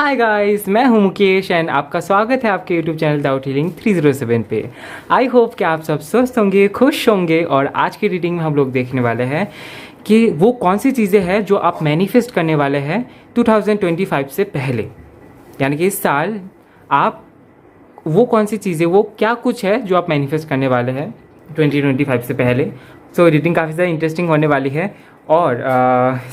Hi guys, मैं हूं Mukesh and आपका स्वागत है आपके यूट्यूब चैनल डाउट हीलिंग 307 पे। आई होप कि आप सब स्वस्थ होंगे, खुश होंगे। और आज की रीडिंग में हम लोग देखने वाले हैं कि वो कौन सी चीज़ें हैं जो आप मैनिफेस्ट करने वाले हैं 2025 से पहले, यानी कि इस साल आप वो कौन सी चीज़ें, वो क्या कुछ है जो आप मैनिफेस्ट करने वाले हैं 2025 से पहले। सो रीडिंग काफ़ी ज़्यादा इंटरेस्टिंग होने वाली है। और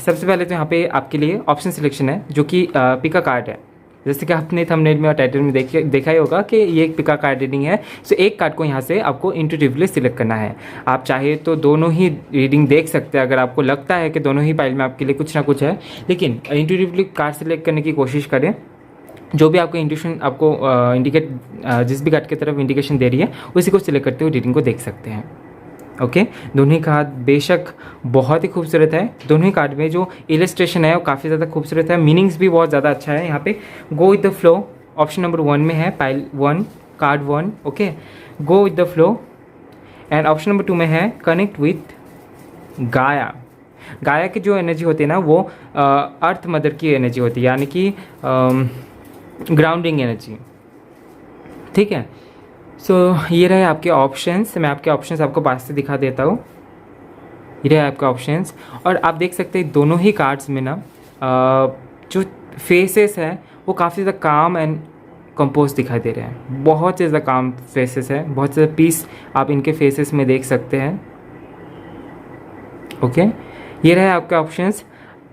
सबसे पहले तो यहाँ पे आपके लिए ऑप्शन सिलेक्शन है जो कि पिका कार्ड है। जैसे कि आपने थंबनेल में और टाइटल में देखा ही होगा कि ये एक पिका कार्ड रीडिंग है। सो एक कार्ड को यहाँ से आपको इंट्यूटिवली सिलेक्ट करना है। आप चाहे तो दोनों ही रीडिंग देख सकते हैं अगर आपको लगता है कि दोनों ही फाइल में आपके लिए कुछ ना कुछ है, लेकिन इंट्यूटिवली कार्ड सिलेक्ट करने की कोशिश करें। जो भी आपको इंट्यूशन आपको इंडिकेट जिस भी कार्ड की तरफ इंडिकेशन दे रही है उसी को सिलेक्ट करते हुए रीडिंग को देख सकते हैं। ओके, दोनों ही कार्ड बेशक बहुत ही खूबसूरत है। दोनों ही कार्ड में जो इलस्ट्रेशन है वो काफ़ी ज़्यादा खूबसूरत है, मीनिंग्स भी बहुत ज़्यादा अच्छा है। यहाँ पे गो with the flow option number 1 में है, pile 1 card 1। Okay, go with the flow. And option number 2 में है कनेक्ट विथ गाया। गाया की जो एनर्जी होती है ना वो अर्थ मदर की एनर्जी होती है, यानी कि ग्राउंडिंग एनर्जी। ठीक है, सो ये रहे आपके ऑप्शंस। मैं आपके ऑप्शंस आपको पास से दिखा देता हूँ। ये रहे आपके ऑप्शंस और आप देख सकते हैं दोनों ही कार्ड्स में ना जो फेसेस हैं वो काफ़ी ज़्यादा काम एंड कंपोज दिखाई दे रहे हैं। बहुत ज़्यादा काम फेसेस है, बहुत ज़्यादा पीस आप इनके फेसेस में देख सकते हैं। ओके, ये रहे आपके ऑप्शंस।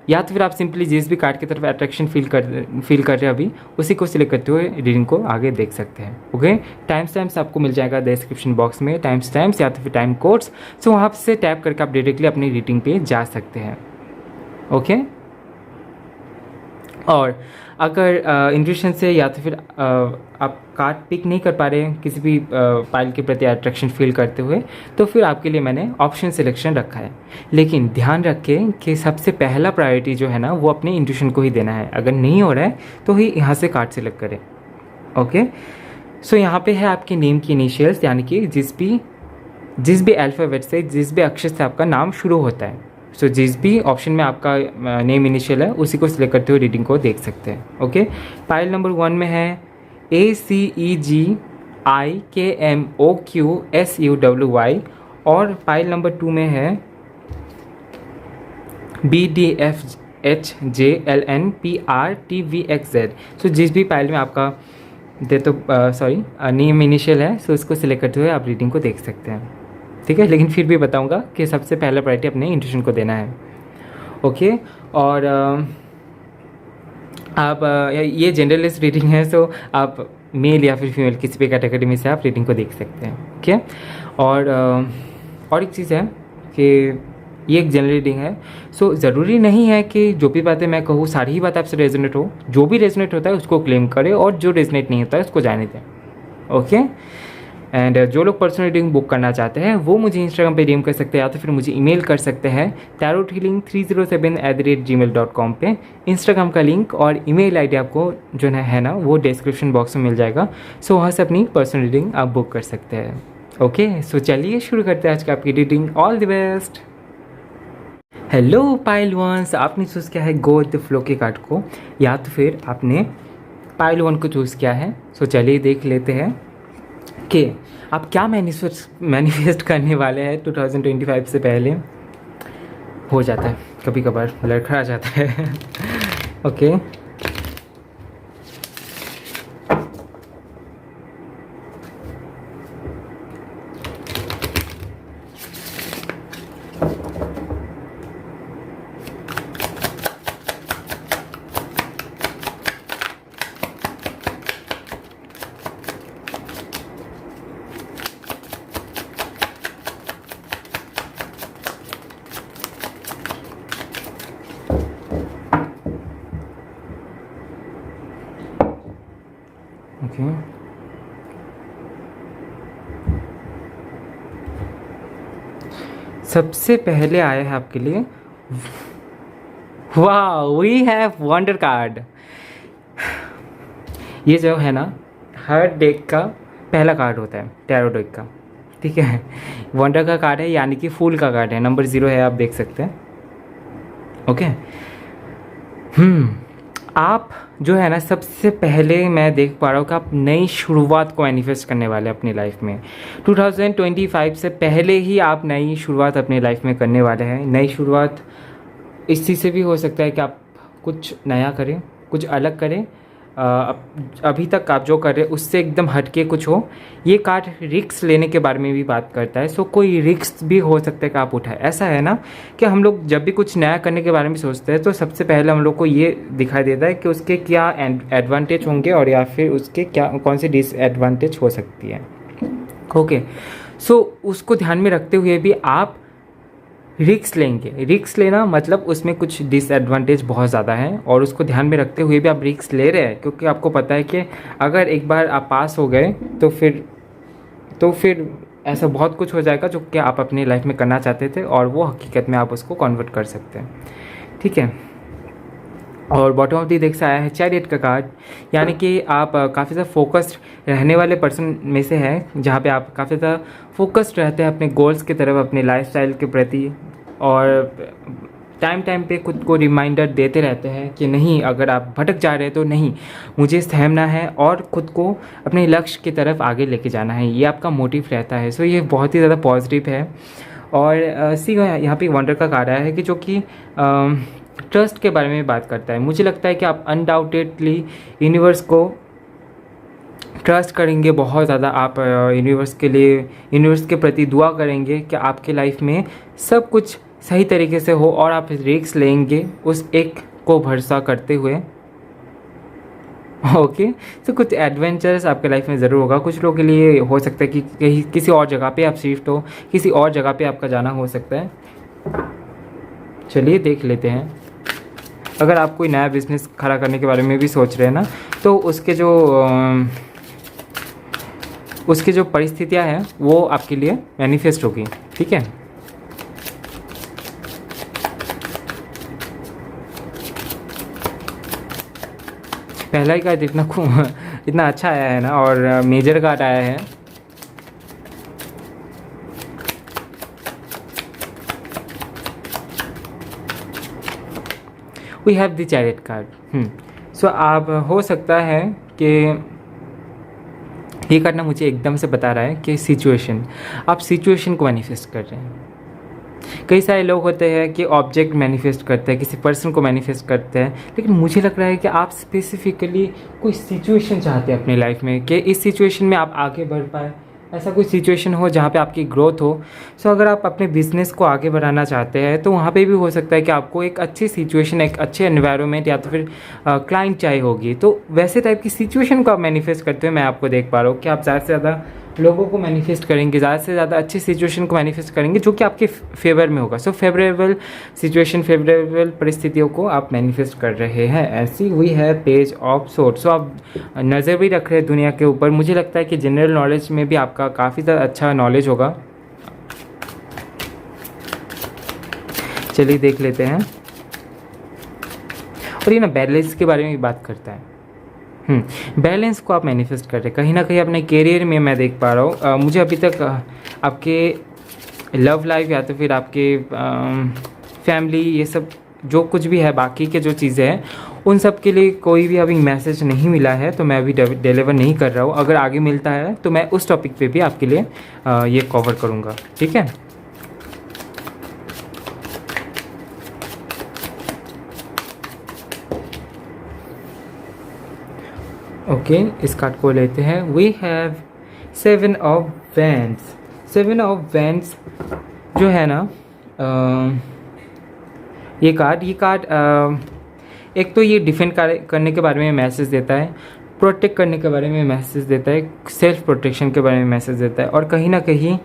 या तो फिर आप सिंपली जिस भी कार्ड की तरफ अट्रैक्शन फील कर रहे हैं अभी उसी को सिलेक्ट करते हुए रीडिंग को आगे देख सकते हैं। ओके, टाइम स्टैम्प्स आपको मिल जाएगा डिस्क्रिप्शन बॉक्स में, टाइम स्टैम्प्स या तो फिर टाइम कोड्स। सो वहाँ से टैप करके आप डायरेक्टली अपनी रीडिंग पे जा सकते हैं। ओके, और अगर इंट्यूशन से या तो फिर आप कार्ड पिक नहीं कर पा रहे हैं किसी भी फाइल के प्रति अट्रैक्शन फील करते हुए, तो फिर आपके लिए मैंने ऑप्शन सिलेक्शन रखा है। लेकिन ध्यान रखें कि सबसे पहला प्रायोरिटी जो है ना वो अपने इंट्यूशन को ही देना है। अगर नहीं हो रहा है तो ही यहाँ से कार्ड सिलेक्ट करें। ओके, सो यहाँ पे है आपके नेम की इनिशियल्स, यानी कि जिस भी अल्फ़ाबेट से, जिस भी अक्षर से आपका नाम शुरू होता है। सो जिस भी ऑप्शन में आपका नेम इनिशियल है उसी को सिलेक्ट करते हुए रीडिंग को देख सकते हैं। ओके, पाइल नंबर 1 में है ACEGIKMOQSUWY और पाइल नंबर 2 में है BDFHJLNPRTVXZ। सो जिस भी पाइल में आपका नेम इनिशियल है सो इसको सिलेक्ट करते हुए आप रीडिंग को देख सकते हैं। ठीक है, लेकिन फिर भी बताऊंगा कि सबसे पहला प्रायोरिटी अपने इंट्यूशन को देना है। ओके, और आप ये जनरलिस्ट रीडिंग है, सो आप मेल या फिर फीमेल किसी भी कैटेगरी में से आप रीडिंग को देख सकते हैं। ओके, और एक चीज़ है कि ये एक जनरल रीडिंग है। सो ज़रूरी नहीं है कि जो भी बातें मैं कहूँ सारी ही बात आपसे रेजोनेट हो। जो भी रेजोनेट होता है उसको क्लेम करें और जो रेजोनेट नहीं होता है उसको जाने दें। ओके, एंड जो लोग पर्सनल रीडिंग बुक करना चाहते हैं वो मुझे इंस्टाग्राम पे डीएम कर सकते हैं या तो फिर मुझे ईमेल कर सकते हैं tarothealing307@gmail.com पे। इंस्टाग्राम का लिंक और ईमेल आईडी आपको जो है ना वो डिस्क्रिप्शन बॉक्स में मिल जाएगा। सो वहाँ से अपनी पर्सनल रीडिंग आप बुक कर सकते हैं। ओके, सो चलिए शुरू करते हैं आज की आपकी reading. All the best. Hello pile ones, आपने चूज़ किया है गो विद द फ्लो के कार्ड को या तो फिर आपने पाइल 1 को चूज़ किया है। सो चलिए देख लेते हैं कि आप क्या मैनिफेस्ट करने वाले हैं 2025 से पहले। हो जाता है कभी कभार, लड़खड़ा जाता है। ओके, ओके, सबसे पहले आया है आपके लिए, वाह, वी हैव वंडर कार्ड। ये जो है ना हर डेक का पहला कार्ड होता है टैरो डेक का। ठीक है, वंडर का कार्ड है, यानी कि फूल का कार्ड है। नंबर 0 है, आप देख सकते हैं। ओके, आप जो है ना, सबसे पहले मैं देख पा रहा हूँ कि आप नई शुरुआत को मैनिफेस्ट करने वाले हैं अपनी लाइफ में। 2025 से पहले ही आप नई शुरुआत अपनी लाइफ में करने वाले हैं। नई शुरुआत इस चीज़ से भी हो सकता है कि आप कुछ नया करें, कुछ अलग करें, अभी तक आप जो कर रहे हैं उससे एकदम हटके कुछ हो। ये कार्ड रिस्क लेने के बारे में भी बात करता है। सो कोई रिस्क भी हो सकता है कि आप उठाएं। ऐसा है ना कि हम लोग जब भी कुछ नया करने के बारे में सोचते हैं तो सबसे पहले हम लोग को ये दिखाई देता है कि उसके क्या एडवांटेज होंगे और या फिर उसके क्या कौन सी डिसएडवांटेज हो सकती है। ओके, सो उसको ध्यान में रखते हुए भी आप रिस्क लेंगे। रिस्क लेना मतलब उसमें कुछ डिसएडवांटेज बहुत ज़्यादा है और उसको ध्यान में रखते हुए भी आप रिस्क ले रहे हैं, क्योंकि आपको पता है कि अगर एक बार आप पास हो गए तो फिर ऐसा बहुत कुछ हो जाएगा जो कि आप अपनी लाइफ में करना चाहते थे और वो हकीकत में आप उसको कन्वर्ट कर सकते हैं। ठीक है, और बॉटम ऑफ दी देख से आया है चैरियट का कार्ड, यानी कि आप काफ़ी ज़्यादा फोकस्ड रहने वाले पर्सन में से हैं, जहाँ पे आप काफ़ी ज़्यादा फोकस्ड रहते हैं अपने गोल्स की तरफ, अपने लाइफस्टाइल के प्रति, और टाइम पे खुद को रिमाइंडर देते रहते हैं कि नहीं, अगर आप भटक जा रहे हैं तो नहीं, मुझे सहमना है और ख़ुद को अपने लक्ष्य की तरफ आगे लेके जाना है। ये आपका मोटिव रहता है। सो ये बहुत ही ज़्यादा पॉजिटिव है। और सी यहाँ पे वंडर का कार्ड आया है कि जो कि ट्रस्ट के बारे में बात करता है। मुझे लगता है कि आप अनडाउटेडली यूनिवर्स को ट्रस्ट करेंगे बहुत ज़्यादा। आप यूनिवर्स के प्रति दुआ करेंगे कि आपके लाइफ में सब कुछ सही तरीके से हो और आप रिस्क लेंगे उस एक को भरोसा करते हुए। ओके, तो कुछ एडवेंचर्स आपके लाइफ में ज़रूर होगा। कुछ लोगों के लिए हो सकता है कि कहीं किसी और जगह पे आप शिफ्ट हो, किसी और जगह पे आपका जाना हो सकता है। चलिए देख लेते हैं। अगर आप कोई नया बिजनेस खड़ा करने के बारे में भी सोच रहे हैं ना, तो उसके जो परिस्थितियां हैं वो आपके लिए मैनिफेस्ट होगी। ठीक है, पहला ही कार्ड इतना अच्छा आया है ना, और मेजर कार्ड आया है। We have the chariot card. So आप हो सकता है कि ये कार्ड ना मुझे एकदम से बता रहा है कि आप सिचुएशन को मैनिफेस्ट कर रहे हैं। कई सारे लोग होते हैं कि ऑब्जेक्ट मैनिफेस्ट करते हैं, किसी पर्सन को मैनिफेस्ट करते हैं, लेकिन मुझे लग रहा है कि आप स्पेसिफिकली कोई सिचुएशन चाहते हैं अपनी लाइफ में कि इस सिचुएशन में आप आगे बढ़ पाए। ऐसा कोई सिचुएशन हो जहाँ पे आपकी ग्रोथ हो। सो अगर आप अपने बिजनेस को आगे बढ़ाना चाहते हैं तो वहाँ पे भी हो सकता है कि आपको एक अच्छी सिचुएशन, एक अच्छे एनवायरनमेंट या तो फिर क्लाइंट चाहिए होगी। तो वैसे टाइप की सिचुएशन को आप मैनिफेस्ट करते हुए मैं आपको देख पा रहा हूँ कि आप ज़्यादा से ज़्यादा लोगों को मैनिफेस्ट करेंगे, ज़्यादा से ज़्यादा अच्छी सिचुएशन को मैनिफेस्ट करेंगे जो कि आपके फेवर में होगा। सो फेवरेबल सिचुएशन, फेवरेबल परिस्थितियों को आप मैनिफेस्ट कर रहे हैं। ऐसी हुई है पेज ऑफ सोर्ड्स। सो आप नज़र भी रख रहे हैं दुनिया के ऊपर। मुझे लगता है कि जनरल नॉलेज में भी आपका काफ़ी ज़्यादा अच्छा नॉलेज होगा। चलिए देख लेते हैं। और ये ना बैलेंस के बारे में भी बात करता है। बैलेंस को आप मैनिफेस्ट कर रहे हैं कहीं ना कहीं अपने करियर में। मैं देख पा रहा हूँ मुझे अभी तक आपके लव लाइफ या तो फिर आपके फैमिली, ये सब जो कुछ भी है, बाकी के जो चीज़ें हैं, उन सब के लिए कोई भी अभी मैसेज नहीं मिला है, तो मैं अभी डिलीवर नहीं कर रहा हूँ। अगर आगे मिलता है तो मैं उस टॉपिक पे भी आपके लिए ये कवर करूँगा। ठीक है, ओके, इस कार्ड को लेते हैं। We have 7 of wands. 7 of wands जो है ना, ये कार्ड एक तो ये डिफेंड करने के बारे में मैसेज देता है, प्रोटेक्ट करने के बारे में मैसेज देता है, सेल्फ प्रोटेक्शन के बारे में मैसेज देता है, और कहीं ना कहीं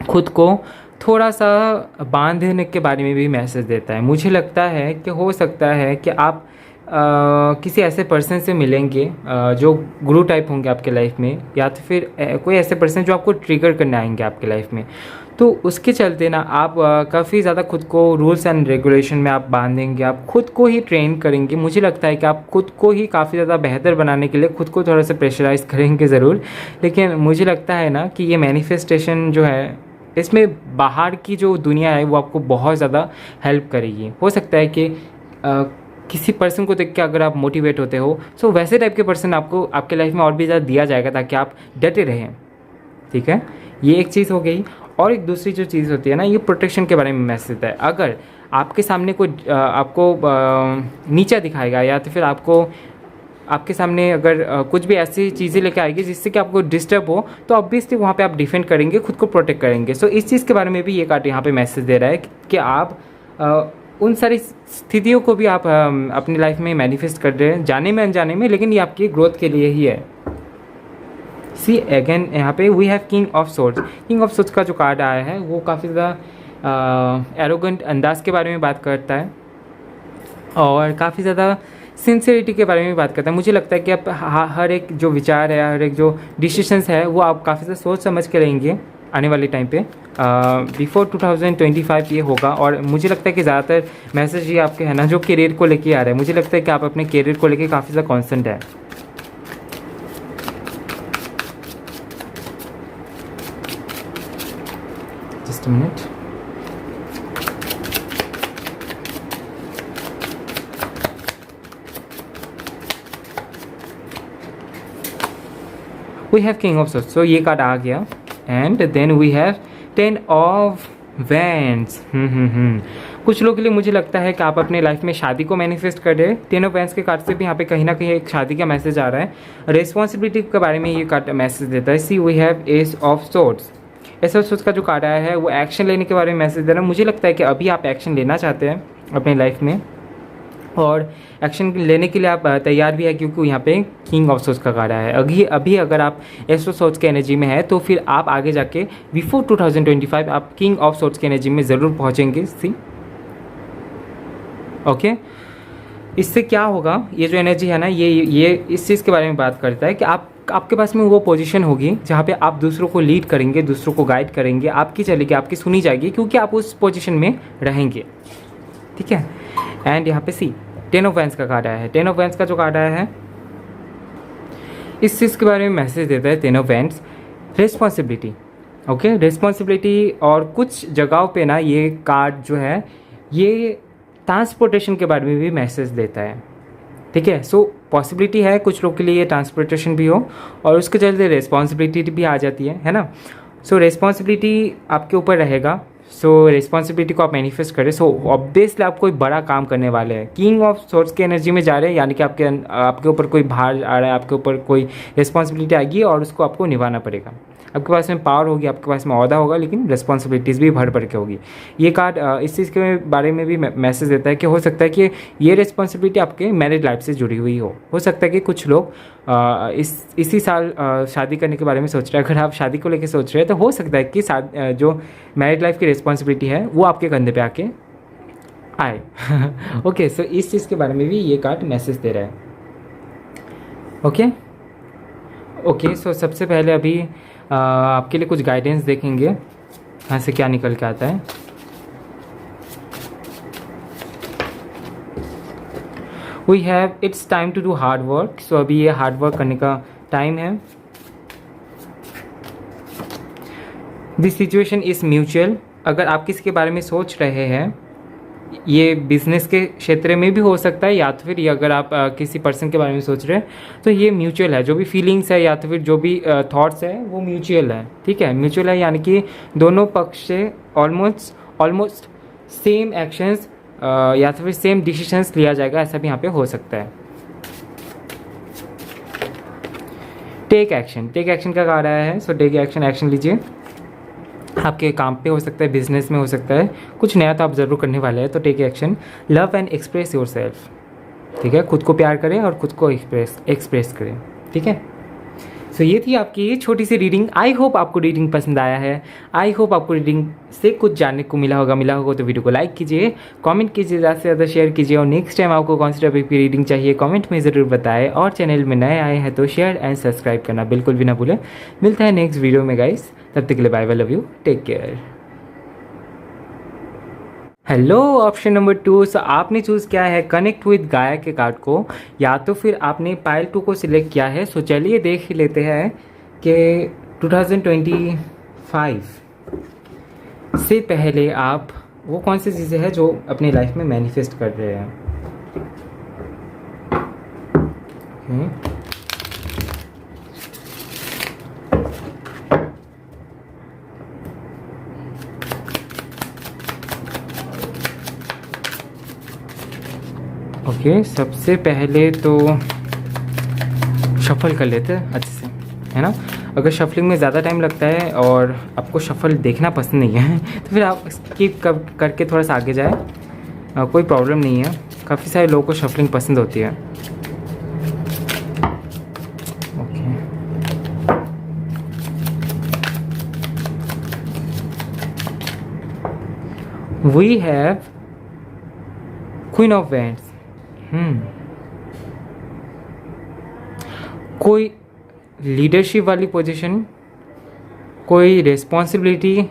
खुद को थोड़ा सा बांधने के बारे में भी मैसेज देता है। मुझे लगता है कि हो सकता है कि आप किसी ऐसे पर्सन से मिलेंगे जो गुरु टाइप होंगे आपके लाइफ में, या तो फिर कोई ऐसे पर्सन जो आपको ट्रिगर करने आएंगे आपके लाइफ में। तो उसके चलते ना आप काफ़ी ज़्यादा खुद को रूल्स एंड रेगुलेशन में आप बांधेंगे, आप खुद को ही ट्रेन करेंगे। मुझे लगता है कि आप खुद को ही काफ़ी ज़्यादा बेहतर बनाने के लिए खुद को थोड़ा सा प्रेशराइज करेंगे ज़रूर, लेकिन मुझे लगता है ना कि ये मैनिफेस्टेशन जो है, इसमें बाहर की जो दुनिया है वो आपको बहुत ज़्यादा हेल्प करेगी। हो सकता है कि किसी पर्सन को देख के अगर आप मोटिवेट होते हो, सो वैसे टाइप के पर्सन आपको आपके लाइफ में और भी ज़्यादा दिया जाएगा ताकि आप डटे रहें। ठीक है, ये एक चीज़ हो गई। और एक दूसरी जो चीज़ होती है ना, ये प्रोटेक्शन के बारे में मैसेज देता है। अगर आपके सामने कोई आपको नीचा दिखाएगा या तो फिर आपको आपके सामने अगर कुछ भी ऐसी चीज़ें लेके आएगी जिससे कि आपको डिस्टर्ब हो, तो ऑब्वियसली वहाँ पे आप डिफेंड करेंगे, खुद को प्रोटेक्ट करेंगे। सो इस चीज़ के बारे में भी ये कार्ड यहाँ पे मैसेज दे रहा है कि आप उन सारी स्थितियों को भी आप अपनी लाइफ में मैनिफेस्ट कर रहे हैं, जाने में अनजाने में, लेकिन ये आपकी ग्रोथ के लिए ही है। सी अगेन यहाँ पे we have king of swords. King of swords का जो कार्ड आया है वो काफ़ी ज़्यादा एरोगेंट अंदाज के बारे में बात करता है और काफ़ी ज़्यादा सिंसियरिटी के बारे में बात करता है। मुझे लगता है कि आप हर एक जो विचार है, हर एक जो डिसीशंस है, वो आप काफ़ी ज़्यादा सोच समझ के लेंगे आने वाले टाइम पे। बिफोर 2025 ये होगा। और मुझे लगता है कि ज़्यादातर मैसेज ये आपके है ना जो करियर को लेके आ रहा है, मुझे लगता है कि आप अपने करियर को लेके काफ़ी ज़्यादा कॉन्स्टेंट है। Just a minute. We have king of swords, so ये कार्ड आ गया। And then we have 10 of wands. कुछ लोगों के लिए मुझे लगता है कि आप अपने लाइफ में शादी को मैनिफेस्ट कर रहे हैं। 10 ऑफ वैंड्स के कार्ड से भी यहाँ पे कहीं ना कहीं एक शादी का मैसेज आ रहा है। रिस्पॉन्सिबिलिटी के बारे में ये कार्ड मैसेज देता है। See we have ace of swords. Ace of swords का जो कार्ड आया है वो एक्शन लेने के बारे में मैसेज दे रहा है। मुझे लगता है कि अभी आप एक्शन लेना चाहते हैं अपनी लाइफ में और एक्शन लेने के लिए आप तैयार भी है, क्योंकि यहाँ पे किंग ऑफ सोर्ड्स का कार्ड आया है। अभी अगर आप एस ऑफ सोर्ड्स के एनर्जी में है तो फिर आप आगे जाके बिफोर 2025 आप किंग ऑफ सोर्ड्स की एनर्जी में ज़रूर पहुँचेंगे। सी ओके, इससे क्या होगा, ये जो एनर्जी है ना, ये इस चीज़ के बारे में बात करता है कि आपके पास में वो पोजीशन होगी जहाँ पे आप दूसरों को लीड करेंगे, दूसरों को गाइड करेंगे, आपकी चलेगी, आपकी सुनी जाएगी, क्योंकि आप उस पोजीशन में रहेंगे। ठीक है। एंड यहाँ पे सी 10 ऑफ वैंड्स का कार्ड आया है। 10 ऑफ वैंड्स का जो कार्ड आया है इस चीज़ के बारे में मैसेज देता है 10 of wands, responsibility. Okay, responsibility. और कुछ जगहों पे ना ये कार्ड जो है ये ट्रांसपोर्टेशन के बारे में भी मैसेज देता है। ठीक है, सो पॉसिबिलिटी है कुछ लोग के लिए ट्रांसपोर्टेशन भी हो और उसके चलते रिस्पॉन्सिबिलिटी भी आ जाती है ना। सो रिस्पॉन्सिबिलिटी आपके ऊपर रहेगा। सो रिस्पॉन्सिबिलिटी को आप मैनिफेस्ट करें। सो ऑब्वियसली आप कोई बड़ा काम करने वाले हैं। किंग ऑफ सोर्ड्स की एनर्जी में जा रहे हैं, यानी कि आपके ऊपर कोई भार आ रहा है, आपके ऊपर कोई रिस्पॉन्सिबिलिटी आएगी और उसको आपको निभाना पड़ेगा। आपके पास में पावर होगी, आपके पास में ओहदा होगा, लेकिन रिस्पॉन्सिबिलिटीज़ भी भर के होगी। ये कार्ड इस चीज़ के बारे में भी मैसेज देता है कि हो सकता है कि ये रिस्पॉन्सिबिलिटी आपके मैरिड लाइफ से जुड़ी हुई हो सकता है कि कुछ लोग इसी साल शादी करने के बारे में सोच रहे हैं। अगर आप शादी को लेकर सोच रहे हैं तो हो सकता है कि जो मैरिड लाइफ की रिस्पॉन्सिबिलिटी है वो आपके कंधे पे आके आए। ओके, सो इस चीज़ के बारे में भी ये कार्ड मैसेज दे रहा है। ओके, सो सबसे पहले अभी आपके लिए कुछ गाइडेंस देखेंगे यहाँ से क्या निकल के आता है। We have it's time to do hard work. So अभी ये हार्ड वर्क करने का टाइम है। This situation is mutual. अगर आप किसी के बारे में सोच रहे हैं, ये बिजनेस के क्षेत्र में भी हो सकता है, या तो फिर ये अगर आप किसी पर्सन के बारे में सोच रहे हैं तो ये म्यूचुअल है। जो भी फीलिंग्स है या तो फिर जो भी थॉट्स है वो म्यूचुअल है। ठीक है, म्यूचुअल है यानी कि दोनों पक्ष से ऑलमोस्ट सेम एक्शंस या तो फिर सेम डिसीजंस लिया जाएगा, ऐसा भी यहाँ पे हो सकता है। टेक एक्शन का कार्ड आया है। सो टेक एक्शन लीजिए। आपके काम पे हो सकता है, बिजनेस में हो सकता है, कुछ नया तो आप ज़रूर करने वाले हैं, तो take action. Love and express yourself. ठीक है, खुद को प्यार करें और खुद को एक्सप्रेस करें। ठीक है, सो ये थी आपकी छोटी सी रीडिंग। आई होप आपको रीडिंग पसंद आया है। आई होप आपको रीडिंग से कुछ जानने को मिला होगा तो वीडियो को लाइक कीजिए, कमेंट कीजिए, ज़्यादा से ज़्यादा शेयर कीजिए। और नेक्स्ट टाइम आपको कौन सी टॉपिक की रीडिंग चाहिए कमेंट में ज़रूर बताएं। और चैनल में नए आए हैं तो शेयर एंड सब्सक्राइब करना बिल्कुल भी ना भूलें। मिलता है नेक्स्ट वीडियो में गाइस, तब तक के लिए bye bye, love you, take care. Hello, option number 2। So आपने चूज़ किया है कनेक्ट विद गाया के कार्ड को, या तो फिर आपने पाइल 2 को सिलेक्ट किया है। सो चलिए देख ही लेते हैं कि 2025 से पहले आप वो कौन सी चीज़ें हैं जो अपनी लाइफ में मैनिफेस्ट कर रहे हैं। ओके, सबसे पहले तो शफल कर लेते हैं अच्छे से, है ना। अगर शफलिंग में ज़्यादा टाइम लगता है और आपको शफल देखना पसंद नहीं है तो फिर आप स्किप करके थोड़ा सा आगे जाए, कोई प्रॉब्लम नहीं है। काफ़ी सारे लोगों को शफलिंग पसंद होती है। Okay, we have queen of wands. कोई लीडरशिप वाली पोजीशन, कोई रिस्पॉन्सिबिलिटी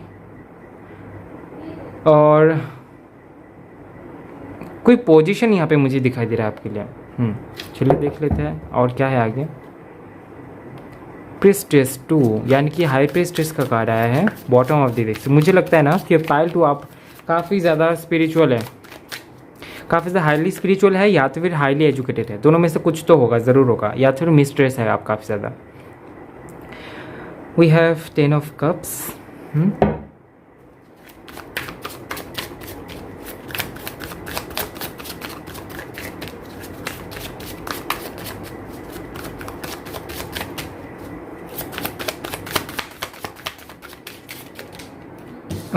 और कोई पोजीशन यहाँ पे मुझे दिखाई दे रहा है आपके लिए। चलिए देख लेते हैं और क्या है आगे। प्रीस्टेस 2, यानी कि हाई प्रीस्टेस का कार्ड आया है बॉटम ऑफ द डेक। मुझे लगता है ना कि पाइल 2 आप काफ़ी ज़्यादा स्पिरिचुअल है, काफ़ी ज़्यादा हाईली स्पिरिचुअल है या तो फिर हाईली एजुकेटेड है। दोनों में से कुछ तो होगा, ज़रूर होगा, या तो फिर मिस्ट्रेस है आप काफ़ी ज़्यादा। We have 10 of cups.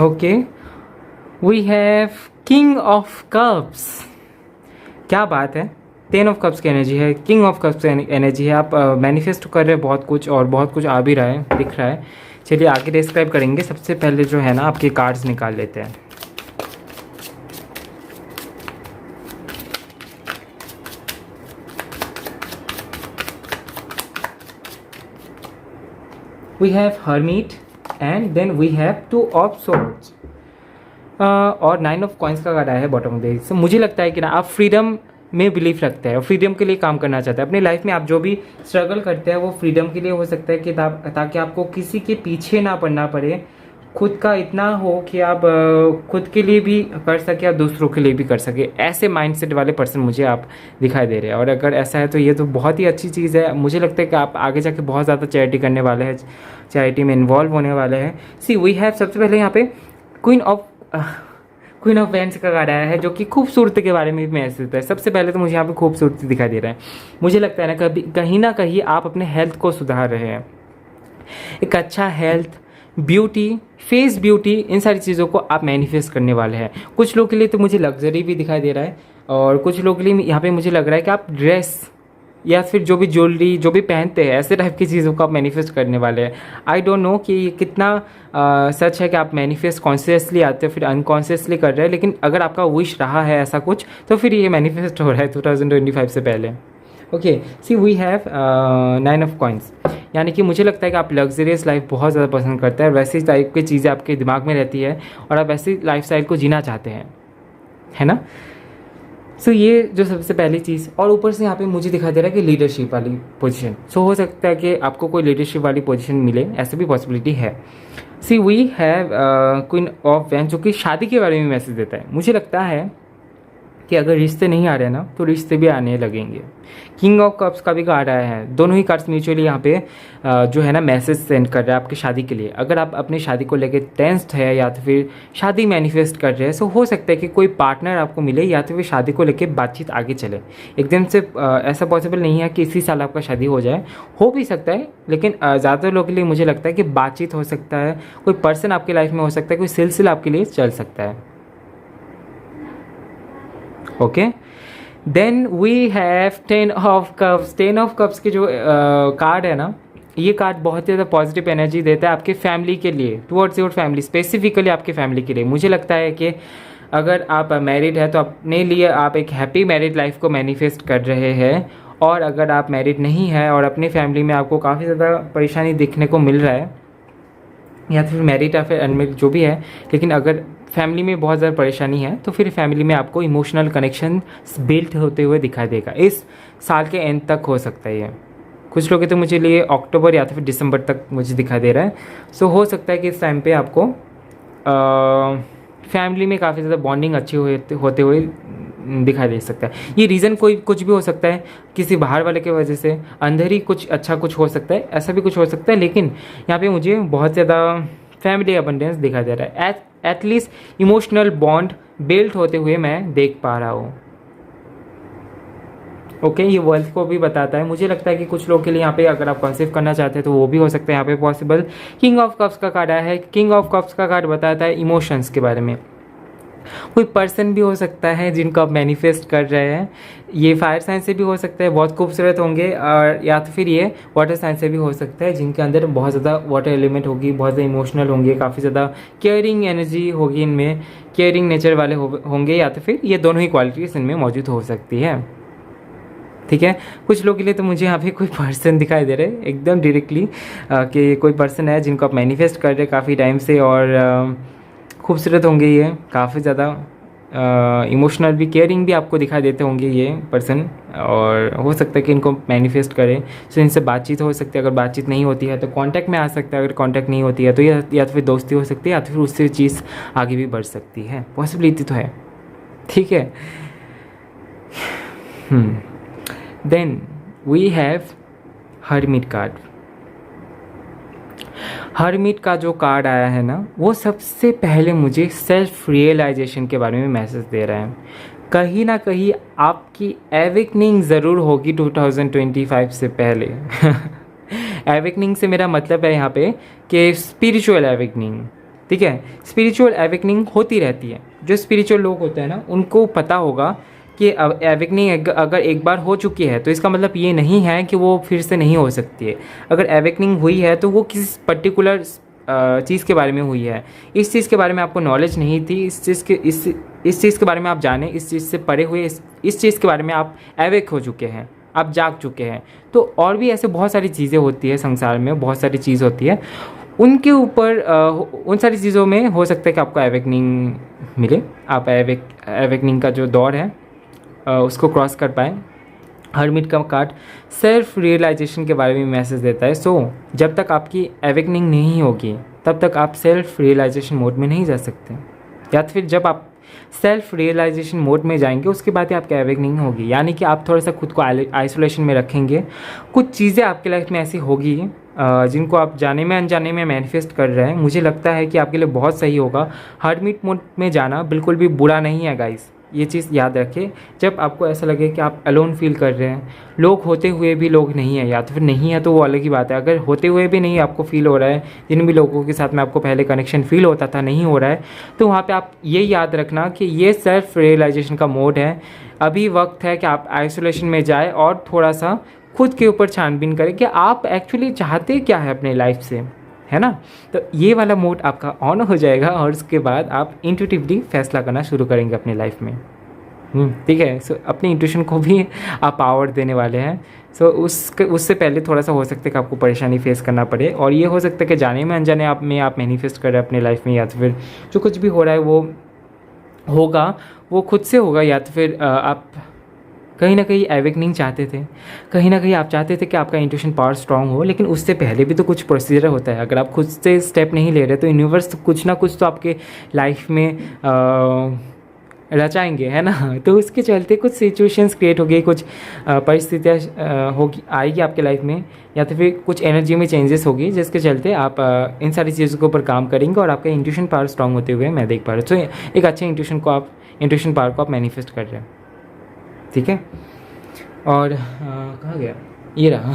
Okay, we have king of cups. क्या बात है, 10 ऑफ कप्स की एनर्जी है, किंग ऑफ कप्स की एनर्जी है। आप मैनिफेस्ट कर रहे हैं बहुत कुछ और बहुत कुछ आ भी रहा है, दिख रहा है। चलिए आगे डिस्क्राइब करेंगे। सबसे पहले जो है ना आपके कार्ड्स निकाल लेते हैं। We have hermit and then we have 2 of swords और 9 ऑफ कॉइन्स का कार्ड आया है बॉटम ऑफ द डेक। मुझे लगता है कि ना आप फ्रीडम में बिलीव रखते हैं और फ्रीडम के लिए काम करना चाहते हैं अपनी लाइफ में। आप जो भी स्ट्रगल करते हैं वो फ्रीडम के लिए हो सकता है कि ताकि आपको किसी के पीछे ना पड़ना पड़े, खुद का इतना हो कि आप खुद के लिए भी कर सके और दूसरों के लिए भी कर सके। ऐसे माइंडसेट वाले पर्सन मुझे आप दिखाई दे रहे हैं और अगर ऐसा है तो ये तो बहुत ही अच्छी चीज़ है। मुझे लगता है कि आप आगे जाके बहुत ज़्यादा चैरिटी करने वाले हैं, चैरिटी में इन्वॉल्व होने वाले हैं। सी वी हैव सबसे पहले यहाँ पे क्वीन ऑफ वैंड्स का कार्ड आया है जो कि खूबसूरती के बारे में भी मैसेज देता है। सबसे पहले तो मुझे यहाँ पे खूबसूरती दिखाई दे रहा है। मुझे लगता है ना कहीं ना कहीं आप अपने हेल्थ को सुधार रहे हैं। एक अच्छा हेल्थ, ब्यूटी, फेस ब्यूटी, इन सारी चीज़ों को आप मैनिफेस्ट करने वाले हैं। कुछ लोगों के लिए तो मुझे लग्जरी भी दिखाई दे रहा है और कुछ लोगों के लिए यहाँ पे मुझे लग रहा है कि आप ड्रेस या फिर जो भी ज्वेलरी जो भी पहनते हैं ऐसे टाइप की चीज़ों को आप मैनिफेस्ट करने वाले हैं। आई डोंट नो कि ये कितना सच है कि आप मैनिफेस्ट कॉन्शियसली आते हो फिर अनकॉन्शियसली कर रहे हैं, लेकिन अगर आपका विश रहा है ऐसा कुछ तो फिर ये मैनिफेस्ट हो रहा है 2025 से पहले। Okay, see we have 9 of coins, यानी कि मुझे लगता है कि आप लग्जरियस लाइफ बहुत ज़्यादा पसंद करते हैं। वैसी टाइप की चीज़ें आपके दिमाग में रहती है और आप वैसी लाइफ स्टाइल को जीना चाहते हैं, है ना। सो ये जो सबसे पहली चीज़, और ऊपर से यहाँ पे मुझे दिखाई दे रहा है कि लीडरशिप वाली पोजीशन। सो हो सकता है कि आपको कोई लीडरशिप वाली पोजीशन मिले, ऐसी भी पॉसिबिलिटी है। See we have queen of wands जो कि शादी के बारे में मैसेज देता है। मुझे लगता है कि अगर रिश्ते नहीं आ रहे हैं ना तो रिश्ते भी आने लगेंगे। किंग ऑफ कप्स का भी कार्ड आया है। दोनों ही कार्ड्स म्यूचुअली यहाँ पे जो है ना मैसेज सेंड कर रहा है आपकी शादी के लिए। अगर आप अपनी शादी को लेके टेंस्ड है या तो फिर शादी मैनिफेस्ट कर रहे हैं, सो हो सकता है कि कोई पार्टनर आपको मिले या तो फिर शादी को लेके बातचीत आगे चले। एकदम से ऐसा पॉसिबल नहीं है कि इसी साल आपका शादी हो जाए, हो भी सकता है, लेकिन ज़्यादातर लोगों के लिए मुझे लगता है कि बातचीत हो सकता है, कोई पर्सन आपकी लाइफ में हो सकता है, कोई सिलसिला आपके लिए चल सकता है। Okay, then we have 10 of cups. 10 of cups के जो कार्ड है ना, ये कार्ड बहुत ही ज़्यादा पॉजिटिव एनर्जी देता है आपके फैमिली के लिए, टुवर्ड्स योर फैमिली, स्पेसिफिकली आपके फैमिली के लिए। मुझे लगता है कि अगर आप मैरिड है तो अपने लिए आप एक हैप्पी मैरिड लाइफ को मैनिफेस्ट कर रहे हैं, और अगर आप मैरिड नहीं है और अपनी फैमिली में आपको काफ़ी ज़्यादा परेशानी देखने को मिल रहा है, या फिर मैरिड या फिर अनमेरिड जो भी है, लेकिन अगर फैमिली में बहुत ज़्यादा परेशानी है तो फिर फैमिली में आपको इमोशनल कनेक्शन बिल्ड होते हुए दिखाई देगा। इस साल के एंड तक हो सकता है ये। कुछ लोग तो मुझे लिए अक्टूबर या तो फिर दिसंबर तक मुझे दिखाई दे रहा है। सो हो सकता है कि इस टाइम पे आपको फैमिली में काफ़ी ज़्यादा बॉन्डिंग अच्छी होते हुए दिखाई दे सकता है। ये रीज़न कोई कुछ भी हो सकता है, किसी बाहर वाले की वजह से, अंदर ही कुछ अच्छा कुछ हो सकता है, ऐसा भी कुछ हो सकता है। लेकिन यहाँ पे मुझे बहुत ज़्यादा फैमिली अबंडेंस दिखाई दे रहा है। एटलीस्ट इमोशनल बॉन्ड बिल्ड होते हुए मैं देख पा रहा हूँ। ओके, ये वर्ल्ड को भी बताता है। मुझे लगता है कि कुछ लोग के लिए यहाँ पे अगर आप कंसीव करना चाहते हैं तो वो भी हो सकता है यहाँ पे पॉसिबल। किंग ऑफ कप्स का कार्ड आया है। किंग ऑफ कप्स का कार्ड बताता है इमोशंस के बारे में। कोई पर्सन भी हो सकता है जिनको आप मैनिफेस्ट कर रहे हैं। ये फायर साइन से भी हो सकता है, बहुत खूबसूरत होंगे, और या तो फिर ये वाटर साइन से भी हो सकता है जिनके अंदर बहुत ज़्यादा वाटर एलिमेंट होगी, बहुत ज़्यादा इमोशनल होंगे, काफ़ी ज़्यादा केयरिंग एनर्जी होगी इनमें, केयरिंग नेचर वाले होंगे, या तो फिर ये दोनों ही क्वालिटीज़ इनमें मौजूद हो सकती है। ठीक है, कुछ लोगों के लिए तो मुझे यहाँ पे कोई पर्सन दिखाई दे रहे हैं एकदम डायरेक्टली, कि कोई पर्सन है जिनको आप मैनिफेस्ट कर रहे हैं काफ़ी टाइम से, और खूबसूरत होंगे ये, काफ़ी ज़्यादा इमोशनल भी, केयरिंग भी आपको दिखाई देते होंगे ये पर्सन, और हो सकता है कि इनको मैनिफेस्ट करें। सो इनसे बातचीत हो सकती है, अगर बातचीत नहीं होती है तो कांटेक्ट में आ सकता है, अगर कांटेक्ट नहीं होती है तो या तो फिर दोस्ती हो सकती है, या तो फिर उससे चीज़ आगे भी बढ़ सकती है, पॉसिबिलिटी तो है। ठीक है, then we have hermit card. Hermit का जो कार्ड आया है ना, वो सबसे पहले मुझे सेल्फ रियलाइजेशन के बारे में मैसेज दे रहा है। कहीं ना कहीं आपकी एवेकनिंग ज़रूर होगी 2025 से पहले। एवेकनिंग से मेरा मतलब है यहाँ पे कि स्पिरिचुअल एवेकनिंग। ठीक है, स्पिरिचुअल एवेकनिंग होती रहती है। जो स्पिरिचुअल लोग होते हैं ना, उनको पता होगा कि एवेकनिंग अगर एक बार हो चुकी है तो इसका मतलब ये नहीं है कि वो फिर से नहीं हो सकती है। अगर एवेकनिंग हुई है तो वो किसी पर्टिकुलर चीज़ के बारे में हुई है। इस चीज़ के बारे में आपको नॉलेज नहीं थी, इस चीज़ के बारे में आप जाने, इस चीज़ से परे हुए, इस चीज़ के बारे में आप एवेक हो चुके हैं, आप जाग चुके हैं। तो और भी ऐसे बहुत सारी चीज़ें होती है संसार में, बहुत सारी चीज़ होती है, उनके ऊपर उन सारी चीज़ों में हो सकता है कि आपको एवेकनिंग मिले, आप एवेकनिंग का जो दौर है उसको क्रॉस कर पाएँ। हर्मिट का कार्ड सेल्फ रियलाइजेशन के बारे में मैसेज देता है। सो जब तक आपकी एवेकनिंग नहीं होगी तब तक आप सेल्फ रियलाइजेशन मोड में नहीं जा सकते, या तो फिर जब आप सेल्फ रियलाइजेशन मोड में जाएंगे उसके बाद ही आपकी एवेकनिंग होगी। यानी कि आप थोड़ा सा खुद को आइसोलेशन में रखेंगे। कुछ चीज़ें आपकी लाइफ में ऐसी होगी जिनको आप जाने में अनजाने में मैनिफेस्ट कर रहे हैं। मुझे लगता है कि आपके लिए बहुत सही होगा। हर्मिट मोड में जाना बिल्कुल भी बुरा नहीं है गाइस, ये चीज़ याद रखें। जब आपको ऐसा लगे कि आप अलोन फील कर रहे हैं, लोग होते हुए भी लोग नहीं है, या तो फिर नहीं है तो वो अलग ही बात है। अगर होते हुए भी नहीं आपको फील हो रहा है, जिन भी लोगों के साथ में आपको पहले कनेक्शन फील होता था नहीं हो रहा है, तो वहाँ पे आप ये याद रखना कि ये सेल्फ रियलाइजेशन का मोड है। अभी वक्त है कि आप आइसोलेशन में जाए और थोड़ा सा खुद के ऊपर छानबीन करें कि आप एक्चुअली चाहते क्या है अपने लाइफ से, है ना। तो ये वाला मोड आपका ऑन हो जाएगा और उसके बाद आप इंट्यूटिवली फैसला करना शुरू करेंगे अपनी लाइफ में। ठीक है, सो अपनी इंट्यूशन को भी आप पावर देने वाले हैं। सो उससे पहले थोड़ा सा हो सकता है कि आपको परेशानी फेस करना पड़े, और ये हो सकता है कि जाने में अनजाने आप मैनिफेस्ट कर रहे हैं अपने लाइफ में, या तो फिर जो कुछ भी हो रहा है वो होगा, वो खुद से होगा, या तो फिर आप कहीं ना कहीं एवेकनिंग चाहते थे, कहीं ना कहीं आप चाहते थे कि आपका इंट्यूशन पावर स्ट्रांग हो। लेकिन उससे पहले भी तो कुछ प्रोसीजर होता है। अगर आप खुद से स्टेप नहीं ले रहे तो यूनिवर्स कुछ ना कुछ तो आपके लाइफ में रचाएंगे, है ना। तो उसके चलते कुछ सिचुएशंस क्रिएट हो गई, कुछ परिस्थितियाँ होगी आएगी आपके लाइफ में, या तो फिर कुछ एनर्जी में चेंजेस होगी, जिसके चलते आप इन सारी चीज़ों के ऊपर काम करेंगे और आपका इंट्यूशन पावर स्ट्रांग होते हुए मैं देख पा रहा हूँ। तो एक अच्छे इंट्यूशन पावर को आप मैनिफेस्ट कर रहे हैं। ठीक है, और कहाँ गया, ये रहा।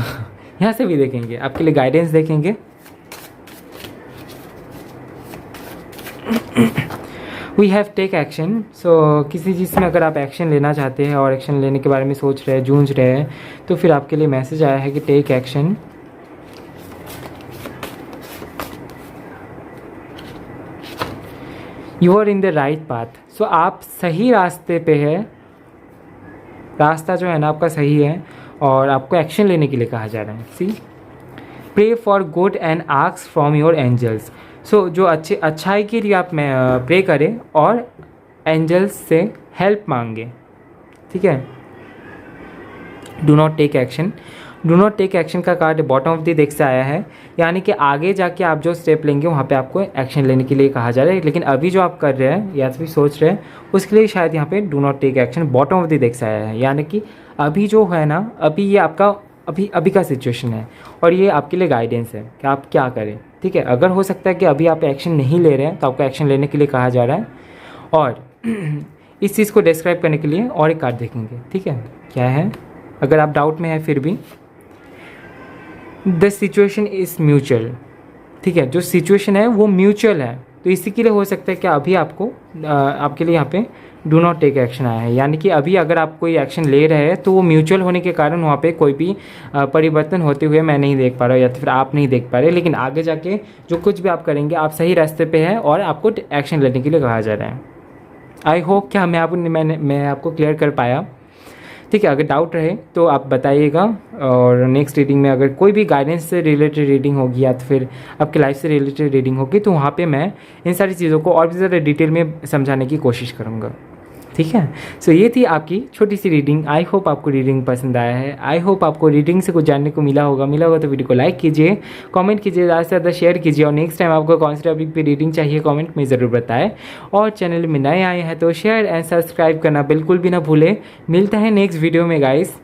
यहाँ से भी देखेंगे, आपके लिए गाइडेंस देखेंगे। We have take action. So किसी चीज़ में अगर आप एक्शन लेना चाहते हैं और एक्शन लेने के बारे में सोच रहे हैं, जूझ रहे हैं, तो फिर आपके लिए मैसेज आया है कि take action. You are in the right path. So आप सही रास्ते पे है, रास्ता जो है ना आपका सही है, और आपको एक्शन लेने के लिए कहा जा रहा है। See, pray for good and ask from your angels. So जो अच्छाई के लिए आप प्रे करें और एंजल्स से हेल्प मांगे। ठीक है, do not take action, do not take action का card bottom of the deck से आया है, यानी कि आगे जाके आप जो स्टेप लेंगे वहाँ पे आपको एक्शन लेने के लिए कहा जा रहा है, लेकिन अभी जो आप कर रहे हैं या फिर सोच रहे हैं उसके लिए शायद यहाँ पे do not take action bottom of the deck से आया है। यानी कि अभी जो है ना, अभी ये आपका अभी का सिचुएशन है और ये आपके लिए गाइडेंस है कि आप क्या करें। ठीक है, अगर हो सकता है कि अभी आप एक्शन नहीं ले रहे हैं तो आपको एक्शन लेने के लिए कहा जा रहा है। और इस चीज़ को डिस्क्राइब करने के लिए और एक कार्ड देखेंगे। ठीक है, क्या है, अगर आप डाउट में है फिर भी, द सिचुएशन इज़ म्यूचुअल। ठीक है, जो सिचुएशन है वो म्यूचुअल है, तो इसी के लिए हो सकता है कि अभी आपको आपके लिए यहाँ पे डू नॉट टेक एक्शन आया है। यानी कि अभी अगर आप कोई एक्शन ले रहे हैं तो वो म्यूचुअल होने के कारण वहाँ पे कोई भी परिवर्तन होते हुए मैं नहीं देख पा रहा हूँ या तो फिर आप नहीं देख पा रहे, लेकिन आगे जाके जो कुछ भी आप करेंगे आप सही रास्ते पे हैं और आपको एक्शन लेने के लिए कहा जा रहा है। आई होप कि मैं आपको क्लियर कर पाया। ठीक है, अगर डाउट रहे तो आप बताइएगा, और नेक्स्ट रीडिंग में अगर कोई भी गाइडेंस से रिलेटेड रीडिंग होगी या तो फिर आपके लाइफ से रिलेटेड रीडिंग होगी तो वहाँ पे मैं इन सारी चीज़ों को और भी ज़्यादा डिटेल में समझाने की कोशिश करूँगा। ठीक है, सो ये थी आपकी छोटी सी रीडिंग। आई होप आपको रीडिंग पसंद आया है, आई होप आपको रीडिंग से कुछ जानने को मिला होगा तो वीडियो को लाइक कीजिए, कमेंट कीजिए, ज़्यादा से ज़्यादा शेयर कीजिए, और नेक्स्ट टाइम आपको कौन सी टॉपिक पे रीडिंग चाहिए कमेंट में ज़रूर बताएं। और चैनल में नए आए हैं तो शेयर एंड सब्सक्राइब करना बिल्कुल भी ना भूलें। मिलता है नेक्स्ट वीडियो में गाइस,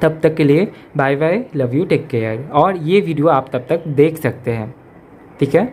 तब तक के लिए bye bye, love you, take care. और ये वीडियो आप तब तक देख सकते हैं। ठीक है।